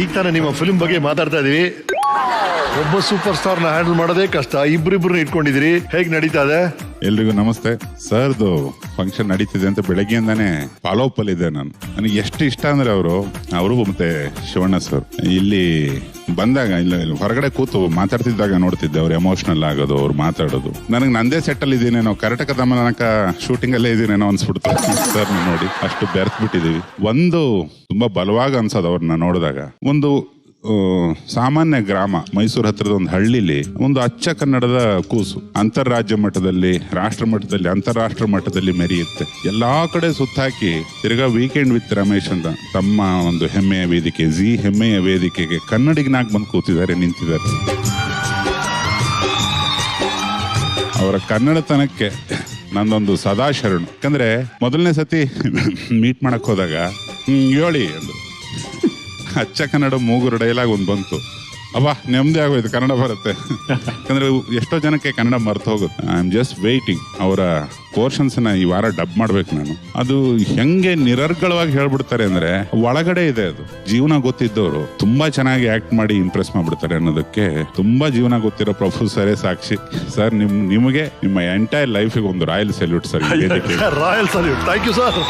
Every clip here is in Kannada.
ಈಗ ತಾನೇ ನಿಮ್ಮ ಫಿಲ್ಮ್ ಬಗ್ಗೆ ಮಾತಾಡ್ತಾ ಇದೀವಿ. ಒಬ್ಬ ಸೂಪರ್ ಸ್ಟಾರ್ ನ ಹ್ಯಾಂಡಲ್ ಮಾಡೋದೇ ಕಷ್ಟ, ಇಬ್ರಿಬ್ರು ಇಟ್ಕೊಂಡಿದ್ದೀರಿ, ಹೇಗ್ ನಡೀತಾ ಇದೆ? ಎಲ್ರಿಗೂ ನಮಸ್ತೆ. ಸರ್ದು ಫಂಕ್ಷನ್ ನಡೀತಿದೆ ಅಂತ ಬೆಳಗ್ಗೆಯಿಂದಾನೆ ಫಾಲೋ ಅಪ್ ಅಲ್ಲಿ ಇದೆ. ನನಗೆ ಎಷ್ಟು ಇಷ್ಟ ಅಂದ್ರೆ ಅವರು ಮತ್ತೆ ಶಿವಣ್ಣ ಸರ್ ಇಲ್ಲಿ ಬಂದಾಗ ಇಲ್ಲ ಹೊರಗಡೆ ಕೂತು ಮಾತಾಡ್ತಿದ್ದಾಗ ನೋಡ್ತಿದ್ದೆ ಅವ್ರು ಎಮೋಷನಲ್ ಆಗೋದು, ಅವ್ರು ಮಾತಾಡೋದು. ನನಗೆ ನಂದೇ ಸೆಟ್ಟಲ್ ಇದ್ದೀನೇನೋ, ಕರ್ನಾಟಕ ದಮನಕ ಶೂಟಿಂಗ್ ಅಲ್ಲೇ ಇದೀನೇನೋ ಅನ್ಸ್ಬಿಡ್ತು ಸರ್ ನೋಡಿ. ಅಷ್ಟು ಬೆರ್ತ್ ಬಿಟ್ಟಿದೀವಿ. ಒಂದು ತುಂಬಾ ಬಲವಾಗಿ ಅನ್ಸೋದು ಅವ್ರನ್ನ ನೋಡಿದಾಗ. ಒಂದು ಸಾಮಾನ್ಯ ಗ್ರಾಮ ಮೈಸೂರು ಹತ್ರದ ಒಂದು ಹಳ್ಳಿಲಿ ಒಂದು ಅಚ್ಚ ಕನ್ನಡದ ಕೂಸು ಅಂತಾರಾಜ್ಯ ಮಟ್ಟದಲ್ಲಿ, ರಾಷ್ಟ್ರ ಮಟ್ಟದಲ್ಲಿ, ಅಂತಾರಾಷ್ಟ್ರ ಮಟ್ಟದಲ್ಲಿ ಮೆರೆಯುತ್ತೆ. ಎಲ್ಲಾ ಕಡೆ ಸುತ್ತಾಕಿ ತಿರ್ಗಾ ವೀಕೆಂಡ್ ವಿತ್ ರಮೇಶ್ ಅಂತ ತಮ್ಮ ಒಂದು ಹೆಮ್ಮೆಯ ವೇದಿಕೆ, ಜಿ ಹೆಮ್ಮೆಯ ವೇದಿಕೆಗೆ ಕನ್ನಡಿಗನಾಗಿ ಬಂದು ಕೂತಿದ್ದಾರೆ, ನಿಂತಿದ್ದಾರೆ. ಅವರ ಕನ್ನಡತನಕ್ಕೆ ನಂದೊಂದು ಸದಾ ಶರಣು. ಯಾಕಂದ್ರೆ ಮೊದಲನೇ ಸತಿ ಮೀಟ್ ಮಾಡಕ್ ಹೋದಾಗ ಹೇಳಿ ಅಂದ್ರು, ಅಚ್ಚ ಕನ್ನಡ ಮೂಗುರು ಡೈಲಾಗ್ ಒಂದು ಬಂತು. ಅಬ್ಬಾ ನೆಮ್ಮದಿ ಆಗೋಯ್ತು, ಕನ್ನಡ ಬರುತ್ತೆ. ಯಾಕಂದ್ರೆ ಎಷ್ಟೋ ಜನಕ್ಕೆ ಕನ್ನಡ ಮರ್ತು ಹೋಗುತ್ತೆ. ಐ ಆಮ್ ಜಸ್ಟ್ ವೇಟಿಂಗ್ ಅವರ ಪೋರ್ಷನ್ಸ್ ನ ಈ ವಾರ ಡಬ್ ಮಾಡ್ಬೇಕು ನಾನು. ಅದು ಹೆಂಗೆ ನಿರರ್ಗಳವಾಗಿ ಹೇಳ್ಬಿಡ್ತಾರೆ ಅಂದ್ರೆ ಒಳಗಡೆ ಇದೆ ಅದು. ಜೀವನ ಗೊತ್ತಿದ್ದವರು ತುಂಬಾ ಚೆನ್ನಾಗಿ ಆಕ್ಟ್ ಮಾಡಿ ಇಂಪ್ರೆಸ್ ಮಾಡ್ಬಿಡ್ತಾರೆ ಅನ್ನೋದಕ್ಕೆ ತುಂಬಾ ಜೀವನ ಗೊತ್ತಿರೋ ಪ್ರೊಫೆಸರೇ ಸಾಕ್ಷಿ. ಸರ್ ನಿಮಗೆ ನಿಮ್ಮ ಎಂಟೈರ್ ಲೈಫಿಗೆ ಒಂದು royal salute sir. Royal salute, thank you sir.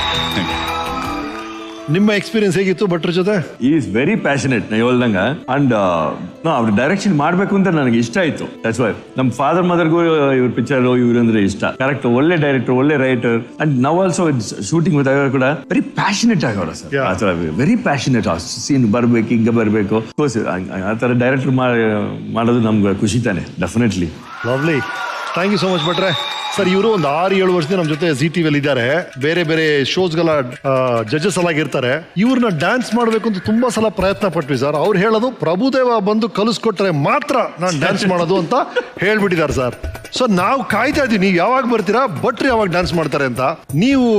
ನಿಮ್ಮ ಎಕ್ಸ್ಪೀರಿಯನ್ಸ್ ಹೇಗಿತ್ತು ಭಟ್ರ ಜೊತೆ? ಈಸ್ ವೆರಿ ಪ್ಯಾಷನೇಟ್ ನಾ ಹೇಳ್ದಂಗ. ಅಂಡ್ ಅವ್ರ ಡೈರೆಕ್ಷನ್ ಮಾಡ್ಬೇಕು ಅಂತ ನನಗೆ ಇಷ್ಟ ಆಯ್ತು. ದಟ್ಸ್ ವೈ ನಮ್ಮ ಫಾದರ್ ಮದರ್ಗೂ ಇವ್ರ ಪಿಕ್ಚರ್ ಇವ್ರಂದ್ರೆ ಇಷ್ಟ. ಕರೆಕ್ಟ್, ಒಳ್ಳೆ ಡೈರೆಕ್ಟರ್, ಒಳ್ಳೆ ರೈಟರ್. ಅಂಡ್ ನಾವು ಆಲ್ಸೋ ಶೂಟಿಂಗ್ ಕೂಡ ವೆರಿ ಪ್ಯಾಷನೇಟ್ ಆಗವ್ರ ಸರ್. ಆ ತರ ವೆರಿ ಪ್ಯಾಷನೇಟ್. ಸೀನ್ ಬರ್ಬೇಕು, ಹಿಂಗ ಬರ್ಬೇಕು. ಆ ತರ ಡೈರೆಕ್ಟರ್ ಮಾಡೋದು ನಮ್ಗೆ ಖುಷಿ ತಾನೆ, definitely. Lovely, thank you so much ಭಟ್ರೆ. ಸರ್, ಇವರು ಒಂದು 6-7 ವರ್ಷದಿಂದ ನಮ್ಮ ಜೊತೆ ಜಿ ಟಿವಿಯಲ್ಲಿ ಇದ್ದಾರೆ. ಬೇರೆ ಬೇರೆ ಶೋಸ್ಗಳ ಜಡ್ಜಸ್ ಆಗಿರ್ತಾರೆ. ಇವ್ರನ್ನ ಡ್ಯಾನ್ಸ್ ಮಾಡಬೇಕು ಅಂತ ತುಂಬಾ ಸಲ ಪ್ರಯತ್ನ ಪಟ್ವಿ ಸರ್. ಅವ್ರು ಹೇಳೋದು ಪ್ರಭುದೇವ ಬಂದು ಕಲಿಸ್ಕೊಟ್ರೆ ಮಾತ್ರ ನಾನು ಡ್ಯಾನ್ಸ್ ಮಾಡೋದು ಅಂತ ಹೇಳ್ಬಿಟ್ಟಿದ್ದಾರೆ ಸರ್. ಸೊ ನಾವು ಕಾಯ್ತಾ ಇದೀವಿ, ನೀವು ಯಾವಾಗ ಬರ್ತೀರಾ, ಭಟ್ರು ಯಾವಾಗ ಡ್ಯಾನ್ಸ್ ಮಾಡ್ತಾರೆ ಅಂತ. ನೀವು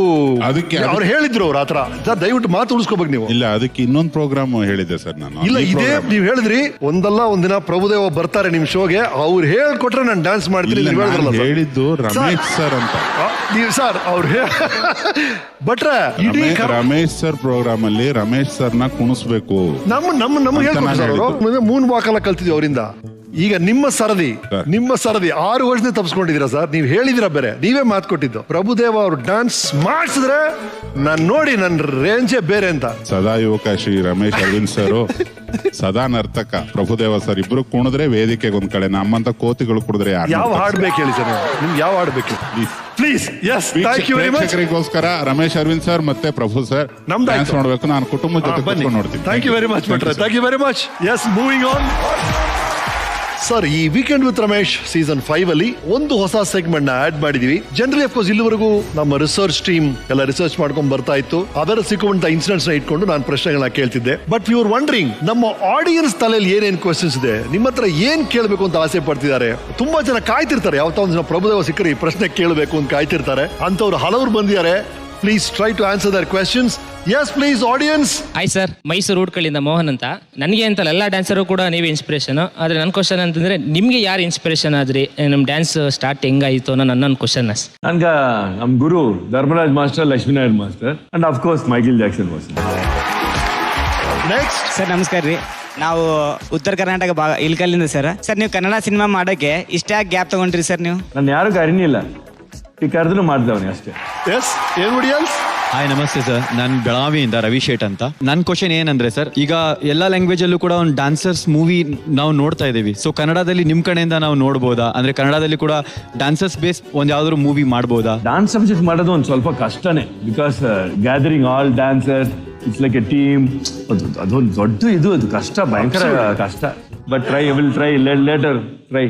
ಅದಕ್ಕೆ ಅವ್ರು ಹೇಳಿದ್ರು ಅವ್ರ ಹತ್ರ, ಸರ್ ದಯವಿಟ್ಟು ಮಾತು ಉಳಿಸ್ಕೋಬೇಕು ನೀವು. ಇಲ್ಲ, ಅದಕ್ಕೆ ಇನ್ನೊಂದು ಪ್ರೋಗ್ರಾಮ್ ಹೇಳಿದ್ದೆ ಸರ್ ನಾನು. ಇಲ್ಲ, ಇದೇ ನೀವು ಹೇಳಿದ್ರಿ ಒಂದಲ್ಲ ಒಂದಿನ ಪ್ರಭುದೇವ ಬರ್ತಾರೆ ನಿಮ್ ಶೋಗೆ, ಅವ್ರು ಹೇಳ್ಕೊಟ್ರೆ ನಾನು ಡ್ಯಾನ್ಸ್ ಮಾಡ್ತೀನಿ ಹೇಳಿದ್ದು ರಮೇಶ್ ಸರ್ ಅಂತ. ನೀವು ಸರ್ ಅವ್ರು ಭಟ್ರೆ ರಮೇಶ್ ಸರ್ ಪ್ರೋಗ್ರಾಮ್ ಅಲ್ಲಿ ರಮೇಶ್ ಸರ್ ನ ಕುಣಿಸ್ಬೇಕು. ನಮ್ಗೆ ಹೇಳ್ಕೊಟ್ರು. ಮೂನ್ ವಾಕ್ ಎಲ್ಲ ಕಲ್ತಿದ್ವಿ ಅವರಿಂದ. ಈಗ ನಿಮ್ಮ ಸರದಿ 6 ವರ್ಷದಿಂದ ತಪ್ಪಿಸ್ಕೊಂಡಿದ್ದೀರಾ ಸರ್. ನೀವು ಹೇಳಿದಿರಾ, ಬೇರೆ ನೀವೇ ಮಾತು ಕೊಟ್ಟಿದ್ದು. ಪ್ರಭುದೇವ ಅವ್ರು ಡ್ಯಾನ್ಸ್ ಮಾಡಿಸಿದ್ರೆ ನಾನ್ ನೋಡಿ ನನ್ನ ರೇಂಜೇ ಬೇರೆ ಅಂತ. ಸದಾ ಯುವಕ ಶ್ರೀ ರಮೇಶ್ ಅರವಿಂದ್ ಸರ್, ಸದಾ ನರ್ತಕ ಪ್ರಭುದೇವ ಸರ್ ಇಬ್ರು ಕುಣಿದ್ರೆ ವೇದಿಕೆಗೆ ಒಂದ್ ಕಡೆ, ನಮ್ಮಂತ ಕೋತಿಗಳು ಕುಡಿದ್ರೆ ಯಾವ ಹಾಡ್ಬೇಕು ಹೇಳಿ ಸರ್, ನಿಮ್ಗೆ ಯಾವ ಹಾಡ್ಬೇಕು please? Yes, thank you very much. ಪ್ರೇಕ್ಷಕರಿಗೋಸ್ಕರ ರಮೇಶ್ ಅರವಿಂದ್ ಸರ್ ಮತ್ತೆ ಪ್ರಭು ಸರ್ ಡ್ಯಾನ್ಸ್ ನೋಡ್ಬೇಕು. ನಾನು ಕುಟುಂಬದ ಜೊತೆ ಕೂತ್ಕೊಂಡು ನೋಡ್ತೀನಿ. ಥ್ಯಾಂಕ್ ಯು ವೆರಿ ಮಚ್ ಭಟ್ರೆ, thank you very much. Yes, moving on. Sir, ಈ ವೀಕೆಂಡ್ ವಿತ್ ರಮೇಶ್ ಸೀಸನ್ 5 ಅಲ್ಲಿ ಒಂದು ಹೊಸ ಸೆಗ್ಮೆಂಟ್ ನ ಆಡ್ ಮಾಡಿದೀವಿ. ಜನರಲಿ ಅಫ್ಕೋರ್ಸ್ ಇಲ್ಲಿವರೆಗೂ ನಮ್ಮ ರಿಸರ್ಚ್ ಟೀಮ್ ಎಲ್ಲ ರಿಸರ್ಚ್ ಮಾಡ್ಕೊಂಡು ಬರ್ತಾ ಇತ್ತು. ಅದರ ಸಿಕ್ಕುವಂತ ಇನ್ಸಿಡೆಂಟ್ಸ್ ನ ಇಟ್ಕೊಂಡು ನಾನು ಪ್ರಶ್ನೆಗಳನ್ನ ಕೇಳ್ತಿದ್ದೆ. ಬಟ್ ಯು ಆರ್ ವಂಡರಿಂಗ್, ನಮ್ಮ ಆಡಿಯನ್ಸ್ ತಲೆಯಲ್ಲಿ ಏನೇನ್ ಕ್ವೆಶ್ಚನ್ಸ್ ಇದೆ, ನಿಮ್ಮ ಹತ್ರ ಏನ್ ಕೇಳಬೇಕು ಅಂತ ಆಸೆ ಪಡ್ತಿದ್ದಾರೆ. ತುಂಬಾ ಜನ ಕಾಯ್ತಿರ್ತಾರೆ, ಯಾವತ್ತ ಒಂದ್ ಪ್ರಭುದೇವ ಸಿಕ್ಕರೆ ಈ ಪ್ರಶ್ನೆ ಕೇಳಬೇಕು ಅಂತ ಕಾಯ್ತಿರ್ತಾರೆ. ಅಂತವ್ರು ಹಲವರು ಬಂದಿದ್ದಾರೆ. Please try to answer their questions. Yes please audience. Hi sir, Mysuru ಊಟ್ಕಳಿಂದ ಮೋಹನ್ ಅಂತ. ನನಗೆ ಅಂತಲ್ಲ, ಎಲ್ಲ ಡ್ಯಾನ್ಸರು ಕೂಡ ನೀವೇ ಇನ್ಸ್ಪಿರೇಷನ್. ಆದರೆ ನನ್ನ ಕ್ವಶನ್ ಅಂತಂದ್ರೆ, ನಿಮ್ಗೆ ಯಾರು ಇನ್ಸ್ಪಿರೇಷನ್ ಆದ್ರಿ? ನಮ್ಮ ಡ್ಯಾನ್ಸ್ ಸ್ಟಾರ್ಟ್ ಹೆಂಗಾಯಿತು ಅನ್ನೋ ನನ್ನ ಕ್ವಶನ್. ನನ್ಗೆ ನಮ್ಮ ಗುರು Dharmaraj master, Lakshminarayan master, and of course Michael Jackson master. Next sir, ನಮಸ್ಕಾರ ರೀ. ನಾವು ಉತ್ತರ ಕರ್ನಾಟಕ ಇಲ್ಕಲ್ಲಿಂದ ಸರ್. ನೀವು ಕನ್ನಡ ಸಿನಿಮಾ ಮಾಡೋಕ್ಕೆ ಇಷ್ಟೇ ಗ್ಯಾಪ್ ತಗೊಂಡ್ರಿ ಸರ್? ನೀವು ನಾನು ಯಾರು ಕರೀನಿಲ್ಲ, ಈ ಕರೆದ್ರು ಮಾಡ್ದವನಿ ಅಷ್ಟೇ. Yes, anybody else? ಹಾಯ್, ನಮಸ್ತೆ ಸರ್. ನಾನು ಬೆಳಗಾವಿಯಿಂದ ರವಿ ಶೇಟ್ ಅಂತ. ನನ್ನ ಕ್ವಶನ್ ಏನಂದ್ರೆ ಸರ್, ಈಗ ಎಲ್ಲ ಲ್ಯಾಂಗ್ವೇಜ್ ಅಲ್ಲೂ ಕೂಡ ಒಂದು ಡಾನ್ಸರ್ಸ್ ಮೂವಿ ನಾವು ನೋಡ್ತಾ ಇದೀವಿ. ಸೊ ಕನ್ನಡದಲ್ಲಿ ನಿಮ್ ಕಡೆಯಿಂದ ನಾವು ನೋಡ್ಬೋದಾ? ಅಂದ್ರೆ ಕನ್ನಡದಲ್ಲಿ ಕೂಡ ಡಾನ್ಸರ್ಸ್ ಬೇಸ್ ಒಂದ್ ಯಾವ್ದಾದ್ರು ಮೂವಿ ಮಾಡ್ಬೋದಾ? ಡಾನ್ಸ್ ಸಬ್ಜೆಕ್ಟ್ ಮಾಡೋದು ಒಂದು ಸ್ವಲ್ಪ ಕಷ್ಟನೇ. Because gathering all dancers, it's like a team. ಅದೊಂದು ದೊಡ್ಡ ಇದು, ಅದು ಕಷ್ಟ, ಭಯಂಕರ ಕಷ್ಟ. But try, will try, later try.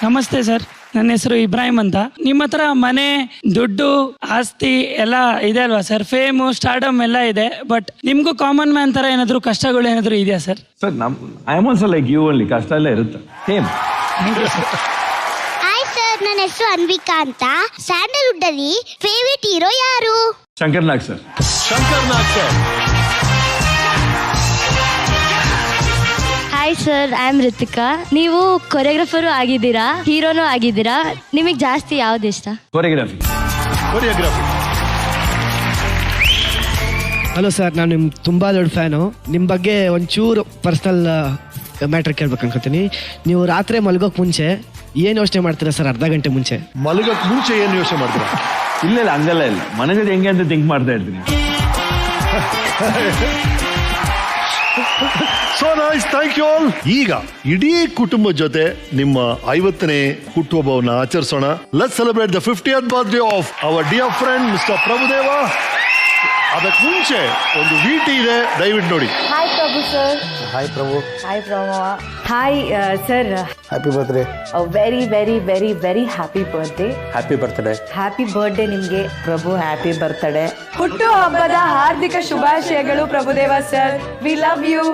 ನಮಸ್ತೆ ಸರ್, ನನ್ನ ಹೆಸರು ಇಬ್ರಾಹಿಂ ಅಂತ. ನಿಮ್ಮ ಹತ್ರ ಮನೆ, ದುಡ್ಡು, ಆಸ್ತಿ ಎಲ್ಲ ಇದೆ ಅಲ್ವಾ ಸರ್? ಫೇಮು, ಸ್ಟಾರ್ಡಮ್ ಎಲ್ಲ ಇದೆ. ಬಟ್ ನಿಮ್ಗೂ ಕಾಮನ್ ಮ್ಯಾನ್ ತರ ಏನಾದ್ರು ಕಷ್ಟಗಳು ಏನಾದ್ರು ಇದೆಯಾ sir? Sir, I am also like you only. ಕಷ್ಟ ಎಲ್ಲ ಇರುತ್ತೆ. ಸೇಮ್. ಹಾಯ್ ಸರ್, ನನ್ನ ಹೆಸರು ಅನ್ವಿಕಾ ಅಂತ. ಸ್ಯಾಂಡಲ್ವುಡ್ ಅಲ್ಲಿ ಫೇವರೇಟ್ ಹೀರೋ ಯಾರು? Shankar Nag sir. Shankar Nag sir. Hi sir, I am Ritika. ನೀವು ಕೊರಿಯೋಗ್ರಾಫರು ಆಗಿದ್ದೀರಾ, ಹೀರೋನು ಆಗಿದ್ದೀರಾ. ನಿಮಗೆ ಜಾಸ್ತಿ ಯಾವ್ದು ಇಷ್ಟ? ಕೊರಿಯೋಗ್ರಾಫಿ. ಹಲೋ ಸರ್, ನಾನು ನಿಮ್ಮ ತುಂಬ ದೊಡ್ಡ ಫ್ಯಾನು. ನಿಮ್ಮ ಬಗ್ಗೆ ಒಂಚೂರು ಪರ್ಸ್ನಲ್ ಮ್ಯಾಟ್ರ್ ಕೇಳ್ಬೇಕು ಅನ್ಕೋತೀನಿ. ನೀವು ರಾತ್ರಿ ಮಲ್ಗೋಕ್ ಮುಂಚೆ ಏನು ಯೋಚನೆ ಮಾಡ್ತೀರಾ ಸರ್? ಅರ್ಧ ಗಂಟೆ ಮುಂಚೆ ಮಲಗಕ್ ಮುಂಚೆ ಏನು ಯೋಚನೆ ಮಾಡ್ತೀರಾ? ಇಲ್ಲ ಹಂಗಲ್ಲ, ಇಲ್ಲ ಮನೆಗದು ಹೆಂಗೆ ಅಂತ ಥಿಂಕ್ ಮಾಡ್ತಾ ಇರ್ತೀನಿ. So nice, thank you all. ಈಗ ಇಡೀ ಕುಟುಂಬದ ಜೊತೆ ನಿಮ್ಮ 50ನೇ ಹುಟ್ಟುಹಬ್ಬವನ್ನು ಆಚರಿಸೋಣ. Let's celebrate the 50th birthday of our dear friend mister Prabhudeva. ಅದಕ್ಕೆ ಮುಂಚೆ ಒಂದು ವಿಟಿ ಇದೆ, ದಯವಿಟ್ಟು ನೋಡಿ. Hi Prabhu sir. Hi Prabhu. Hi Prabhu. Hi sir. Happy birthday. Very very very very happy birthday. Happy birthday. Happy birthday ನಿಮಗೆ ಪ್ರಭು. Happy birthday. ಹುಟ್ಟುಹಬ್ಬದ ಹಾರ್ದಿಕ ಶುಭಾಶಯಗಳು Prabhudeva sir. We love you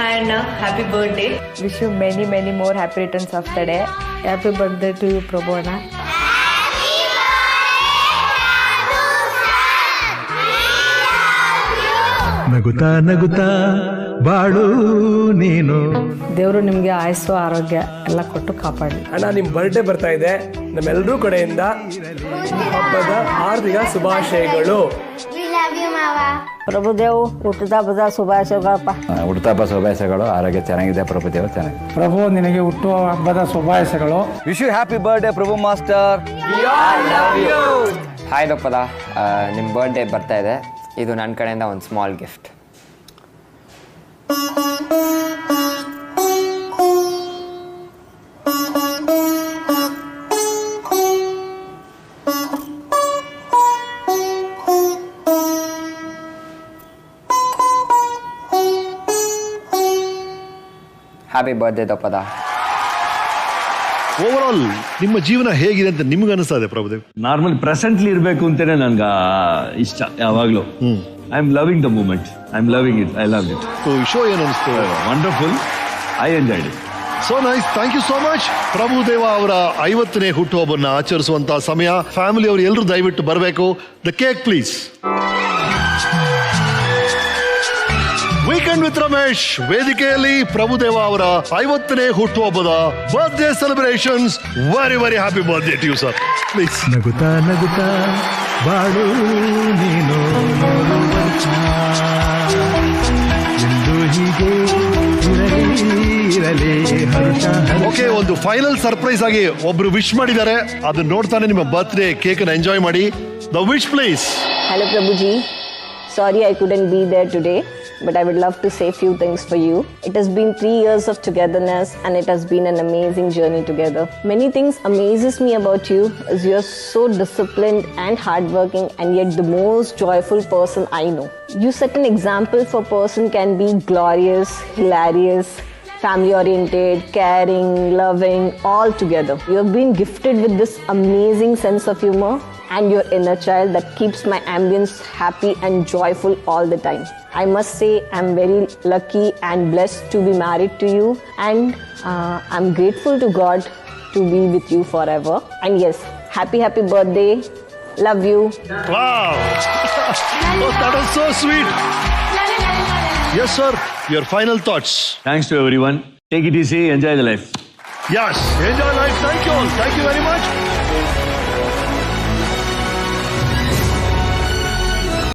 and happy birthday. Wish you many many more happy returns of the day. Happy birthday to you Prabhu ಅಣ್ಣ. ನಗುತ್ತಾ ನಗುತ್ತಾ ಬಾಳು ನೀನು. ದೇವರು ನಿಮಗೆ ಆಯಸ್ಸು ಆರೋಗ್ಯ ಎಲ್ಲ ಕೊಟ್ಟು ಕಾಪಾಡಿ. ಅಣ್ಣ, ನಿಮ್ಮ ಬರ್ಡೇ ಬರ್ತಾ ಇದೆ. ನಮ್ಮೆಲ್ಲರೂ ಕಡೆಯಿಂದ ಹಬ್ಬದ ಹಾರ್ದಿಕ ಶುಭಾಶಯಗಳು. ಪ್ರಭುದೇವ್ ಹುಟ್ಟುಹಬ್ಬದ ಶುಭಾಶಯಗಳಪ್ಪ. ಹುಟ್ಟುಹಬ್ಬ ಶುಭಾಶಯಗಳು. ಆರೋಗ್ಯ ಚೆನ್ನಾಗಿದೆ ಪ್ರಭುದೇವ, ಚೆನ್ನಾಗಿ. ಪ್ರಭು, ನಿನಗೆ ಹುಟ್ಟು ಹಬ್ಬದ ಶುಭಾಶಯಗಳು. Wish you happy birthday Prabhu master. Hi ದಪ್ಪದ, ನಿಮ್ಮ ಬರ್ಡೇ ಬರ್ತಾ ಇದೆ. ಇದು ನನ್ನ ಕಡೆಯಿಂದ ಒಂದು ಸ್ಮಾಲ್ ಗಿಫ್ಟ್. ಹ್ಯಾಪಿ ಬರ್ಡೇ ದಪ್ಪದ. ಓವರ್ ಆಲ್ ನಿಮ್ಮ ಜೀವನ ಹೇಗಿದೆ ಅಂತ ನಿಮ್ಗೆ ಅನಿಸ್ತಾ ಇದೆ ಪ್ರಭುದೇವ್? ನಾರ್ಮಲ್ ಪ್ರೆಸೆಂಟ್ಲಿ ಇರಬೇಕು ಅಂತಾನೆ ನನ್ಗೆ ಇಷ್ಟ ಯಾವಾಗ್ಲೂ. I am loving the moment. I am loving it. I love it. So ಈ ಶೋ ಏನು ಅನಿಸ್ತು? Wonderful. I enjoyed it. So nice, thank you so much. Prabhudeva ಅವರ 50ನೇ ಹುಟ್ಟುಹಬ್ಬವನ್ನು ಆಚರಿಸುವಂತಹ ಸಮಯ. ಫ್ಯಾಮಿಲಿ ಅವರು ಎಲ್ಲರೂ ದಯವಿಟ್ಟು ಬರಬೇಕು. The cake please. Weekend with Ramesh ವೇದಿಕೆಯಲ್ಲಿ ಪ್ರಭುದೇವ ಅವರ 50ನೇ ಹುಟ್ಟುಹಬ್ಬದ birthday celebrations. Very very happy birthday to you sir. Please. ನಗುತ್ತಾ ನಗುತ್ತಾ ಬಾಳು ನೀನು ಎಂದು ಹೀಗೆ ಇರಲಿ ಹರ್ಷ. ಓಕೆ, ಒಂದು ಫೈನಲ್ ಸರ್ಪ್ರೈಸ್ ಆಗಿ ಒಬ್ರು ವಿಶ್ ಮಾಡಿದ್ದಾರೆ. ಅದನ್ನ ನೋಡ್ತಾನೆ ನಿಮ್ಮ ಬರ್ತ್ಡೇ ಕೇಕ್ ಅನ್ನು ಎಂಜಾಯ್ ಮಾಡಿ. The wish please. Hello Prabhuji. Sorry I couldn't be there today, but I would love to say few things for you. It has been 3 years of togetherness and it has been an amazing journey together. Many things amazes me about you as you are so disciplined and hardworking and yet the most joyful person I know. You set an example for person can be glorious, hilarious, family oriented, caring, loving, all together. You have been gifted with this amazing sense of humor and your inner child that keeps my ambience happy and joyful all the time. I must say I'm very lucky and blessed to be married to you, and I'm grateful to God to be with you forever. And yes, happy birthday. Love you. Wow. Oh, that was so sweet. Yes sir, your final thoughts. Thanks to everyone. Take it easy. Enjoy the life. Yes, enjoy life. Thank you all. Thank you very much.